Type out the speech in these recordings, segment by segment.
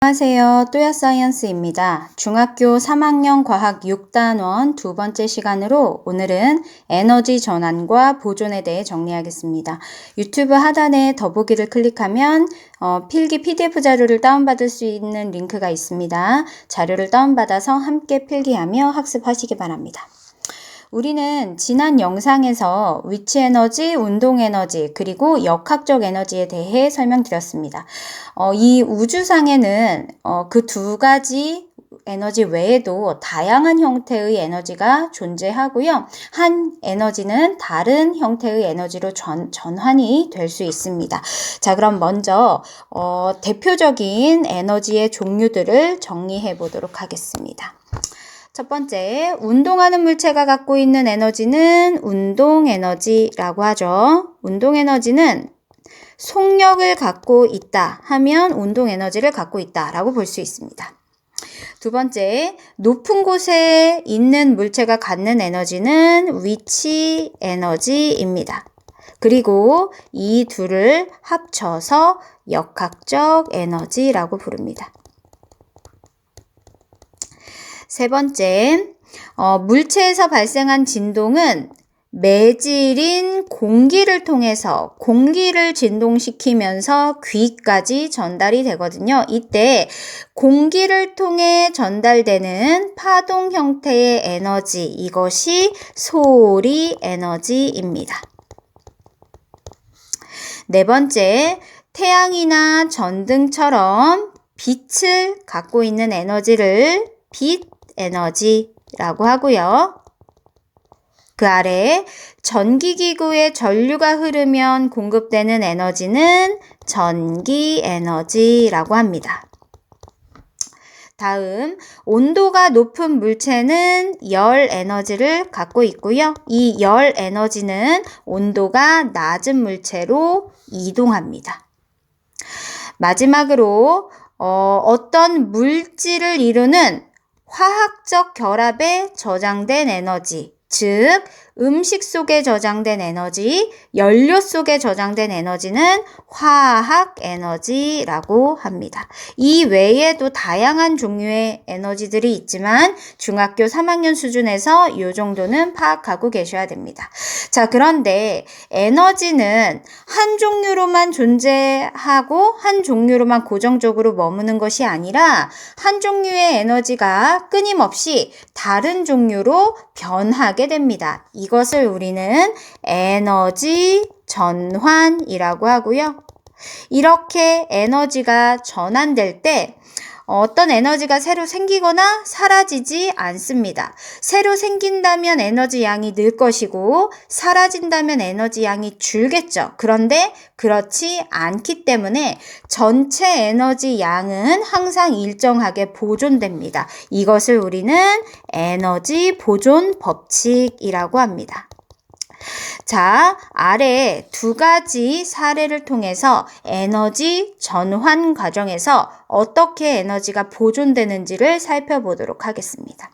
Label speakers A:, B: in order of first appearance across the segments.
A: 안녕하세요. 또야사이언스입니다. 중학교 3학년 과학 6단원 두 번째 시간으로 오늘은 에너지 전환과 보존에 대해 정리하겠습니다. 유튜브 하단에 더보기를 클릭하면 필기 PDF 자료를 다운받을 수 있는 링크가 있습니다. 자료를 다운받아서 함께 필기하며 학습하시기 바랍니다. 우리는 지난 영상에서 위치 에너지, 운동 에너지, 그리고 역학적 에너지에 대해 설명드렸습니다. 이 우주상에는 그 두 가지 에너지 외에도 다양한 형태의 에너지가 존재하고요. 한 에너지는 다른 형태의 에너지로 전환이 될 수 있습니다. 자, 그럼 먼저 대표적인 에너지의 종류들을 정리해 보도록 하겠습니다. 첫 번째, 운동하는 물체가 갖고 있는 에너지는 운동 에너지라고 하죠. 운동 에너지는 속력을 갖고 있다 하면 운동 에너지를 갖고 있다라고 볼 수 있습니다. 두 번째, 높은 곳에 있는 물체가 갖는 에너지는 위치 에너지입니다. 그리고 이 둘을 합쳐서 역학적 에너지라고 부릅니다. 세 번째, 물체에서 발생한 진동은 매질인 공기를 통해서 공기를 진동시키면서 귀까지 전달이 되거든요. 이때 공기를 통해 전달되는 파동 형태의 에너지, 이것이 소리 에너지입니다. 네 번째, 태양이나 전등처럼 빛을 갖고 있는 에너지를 빛 에너지라고 하고요. 그 아래 전기기구에 전류가 흐르면 공급되는 에너지는 전기 에너지라고 합니다. 다음, 온도가 높은 물체는 열 에너지를 갖고 있고요. 이 열 에너지는 온도가 낮은 물체로 이동합니다. 마지막으로 어떤 물질을 이루는 화학적 결합에 저장된 에너지, 즉 음식 속에 저장된 에너지, 연료 속에 저장된 에너지는 화학 에너지라고 합니다. 이 외에도 다양한 종류의 에너지들이 있지만 중학교 3학년 수준에서 이 정도는 파악하고 계셔야 됩니다. 자, 그런데 에너지는 한 종류로만 존재하고 한 종류로만 고정적으로 머무는 것이 아니라 한 종류의 에너지가 끊임없이 다른 종류로 변하게 됩니다. 이것을 우리는 에너지 전환이라고 하고요. 이렇게 에너지가 전환될 때 어떤 에너지가 새로 생기거나 사라지지 않습니다. 새로 생긴다면 에너지 양이 늘 것이고 사라진다면 에너지 양이 줄겠죠. 그런데 그렇지 않기 때문에 전체 에너지 양은 항상 일정하게 보존됩니다. 이것을 우리는 에너지 보존 법칙이라고 합니다. 자, 아래 두 가지 사례를 통해서 에너지 전환 과정에서 어떻게 에너지가 보존되는지를 살펴보도록 하겠습니다.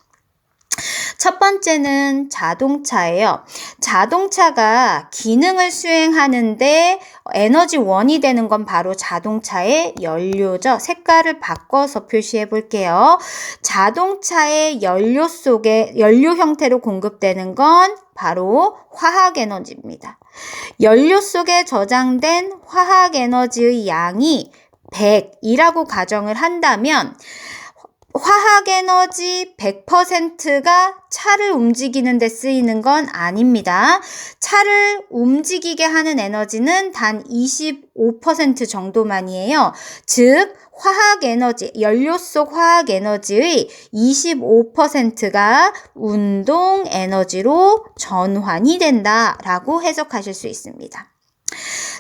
A: 첫 번째는 자동차예요. 자동차가 기능을 수행하는데 에너지원이 되는 건 바로 자동차의 연료죠. 색깔을 바꿔서 표시해 볼게요. 자동차의 연료 형태로 공급되는 건 바로 화학 에너지입니다. 연료 속에 저장된 화학 에너지의 양이 100이라고 가정을 한다면 화학에너지 100%가 차를 움직이는 데 쓰이는 건 아닙니다. 차를 움직이게 하는 에너지는 단 25% 정도만이에요. 즉, 화학에너지, 연료 속 화학에너지의 25%가 운동 에너지로 전환이 된다라고 해석하실 수 있습니다.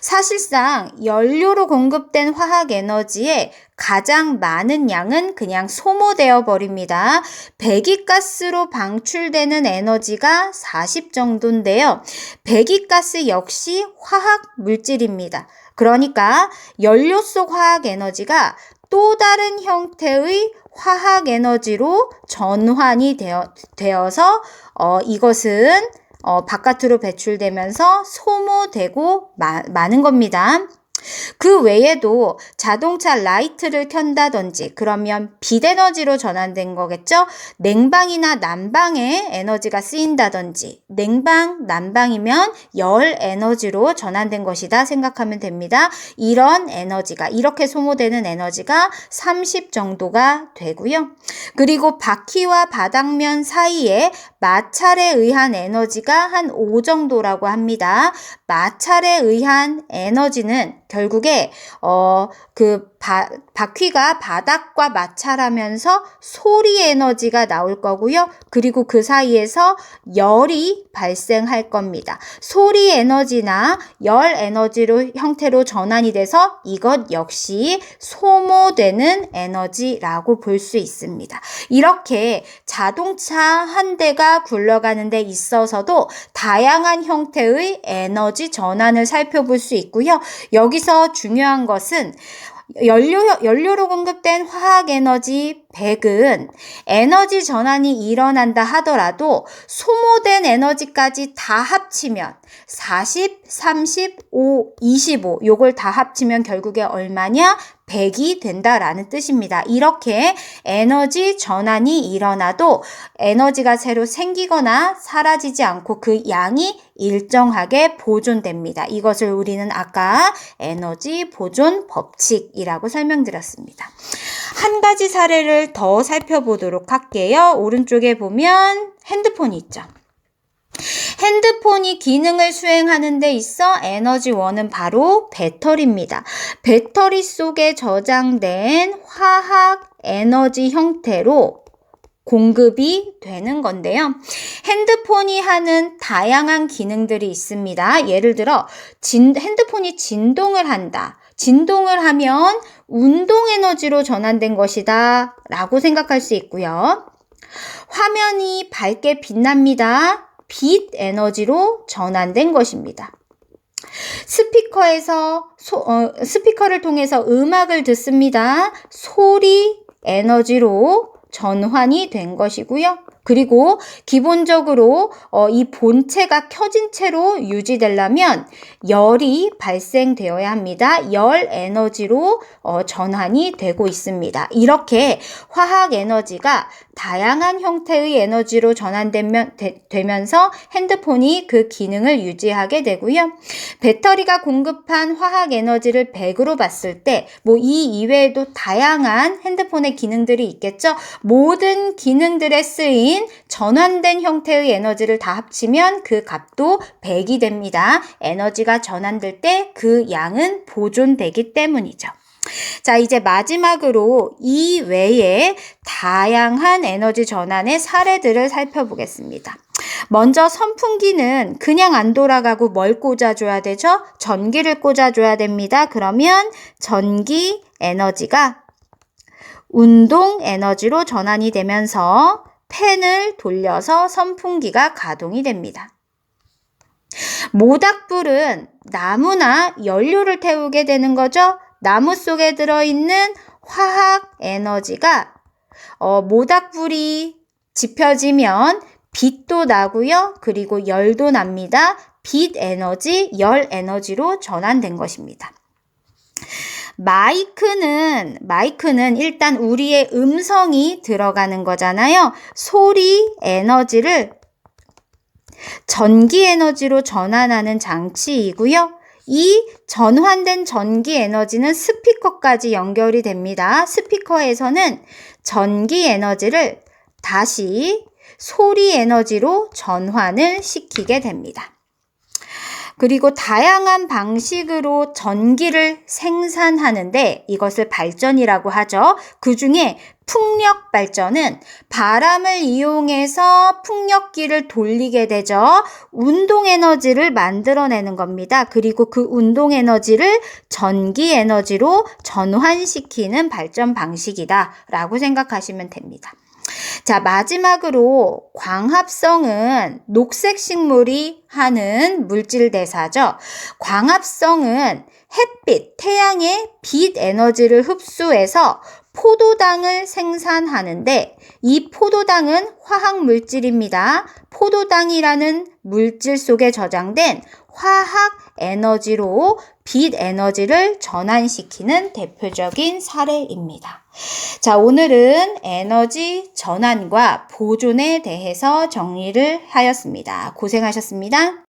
A: 사실상 연료로 공급된 화학 에너지의 가장 많은 양은 그냥 소모되어 버립니다. 배기가스로 방출되는 에너지가 40 정도인데요. 배기가스 역시 화학 물질입니다. 그러니까 연료 속 화학 에너지가 또 다른 형태의 화학 에너지로 전환이 되어서 이것은 바깥으로 배출되면서 소모되고 마는 겁니다. 그 외에도 자동차 라이트를 켠다든지 그러면 빛 에너지로 전환된 거겠죠? 냉방이나 난방에 에너지가 쓰인다든지 냉방, 난방이면 열 에너지로 전환된 것이다 생각하면 됩니다. 이런 에너지가 이렇게 소모되는 에너지가 30 정도가 되고요. 그리고 바퀴와 바닥면 사이에 마찰에 의한 에너지가 한 5 정도라고 합니다. 마찰에 의한 에너지는 결국에 바퀴가 바닥과 마찰하면서 소리 에너지가 나올 거고요. 그리고 그 사이에서 열이 발생할 겁니다. 소리 에너지나 열 에너지로 형태로 전환이 돼서 이것 역시 소모되는 에너지라고 볼 수 있습니다. 이렇게 자동차 한 대가 굴러가는 데 있어서도 다양한 형태의 에너지 전환을 살펴볼 수 있고요. 여기서 중요한 것은 연료로 공급된 화학에너지 100은 에너지 전환이 일어난다 하더라도 소모된 에너지까지 다 합치면 40, 30, 5, 25 요걸 다 합치면 결국에 얼마냐? 100이 된다라는 뜻입니다. 이렇게 에너지 전환이 일어나도 에너지가 새로 생기거나 사라지지 않고 그 양이 일정하게 보존됩니다. 이것을 우리는 아까 에너지 보존 법칙이라고 설명드렸습니다. 한 가지 사례를 더 살펴보도록 할게요. 오른쪽에 보면 핸드폰이 있죠. 핸드폰이 기능을 수행하는 데 있어 에너지원은 바로 배터리입니다. 배터리 속에 저장된 화학 에너지 형태로 공급이 되는 건데요. 핸드폰이 하는 다양한 기능들이 있습니다. 예를 들어 핸드폰이 진동을 한다. 진동을 하면 운동 에너지로 전환된 것이다 라고 생각할 수 있고요. 화면이 밝게 빛납니다. 빛 에너지로 전환된 것입니다. 스피커를 통해서 음악을 듣습니다. 소리 에너지로 전환이 된 것이고요. 그리고 기본적으로 이 본체가 켜진 채로 유지되려면 열이 발생되어야 합니다. 열 에너지로 전환이 되고 있습니다. 이렇게 화학 에너지가 다양한 형태의 에너지로 전환되면서 핸드폰이 그 기능을 유지하게 되고요. 배터리가 공급한 화학 에너지를 100으로 봤을 때 이 이외에도 다양한 핸드폰의 기능들이 있겠죠. 모든 기능들에 쓰인 전환된 형태의 에너지를 다 합치면 그 값도 100이 됩니다. 에너지가 전환될 때 그 양은 보존되기 때문이죠. 자, 이제 마지막으로 이 외에 다양한 에너지 전환의 사례들을 살펴보겠습니다. 먼저 선풍기는 그냥 안 돌아가고 뭘 꽂아줘야 되죠? 전기를 꽂아줘야 됩니다. 그러면 전기 에너지가 운동 에너지로 전환이 되면서 팬을 돌려서 선풍기가 가동이 됩니다. 모닥불은 나무나 연료를 태우게 되는 거죠. 나무 속에 들어있는 화학 에너지가 모닥불이 지펴지면 빛도 나고요. 그리고 열도 납니다. 빛 에너지, 열 에너지로 전환된 것입니다. 마이크는 일단 우리의 음성이 들어가는 거잖아요. 소리 에너지를 전기 에너지로 전환하는 장치이고요. 이 전환된 전기 에너지는 스피커까지 연결이 됩니다. 스피커에서는 전기 에너지를 다시 소리 에너지로 전환을 시키게 됩니다. 그리고 다양한 방식으로 전기를 생산하는데 이것을 발전이라고 하죠. 그 중에 풍력 발전은 바람을 이용해서 풍력기를 돌리게 되죠. 운동 에너지를 만들어내는 겁니다. 그리고 그 운동 에너지를 전기 에너지로 전환시키는 발전 방식이다라고 생각하시면 됩니다. 자, 마지막으로 광합성은 녹색 식물이 하는 물질 대사죠. 광합성은 햇빛, 태양의 빛 에너지를 흡수해서 포도당을 생산하는데 이 포도당은 화학 물질입니다. 포도당이라는 물질 속에 저장된 화학 에너지로 빛 에너지를 전환시키는 대표적인 사례입니다. 자, 오늘은 에너지 전환과 보존에 대해서 정리를 하였습니다. 고생하셨습니다.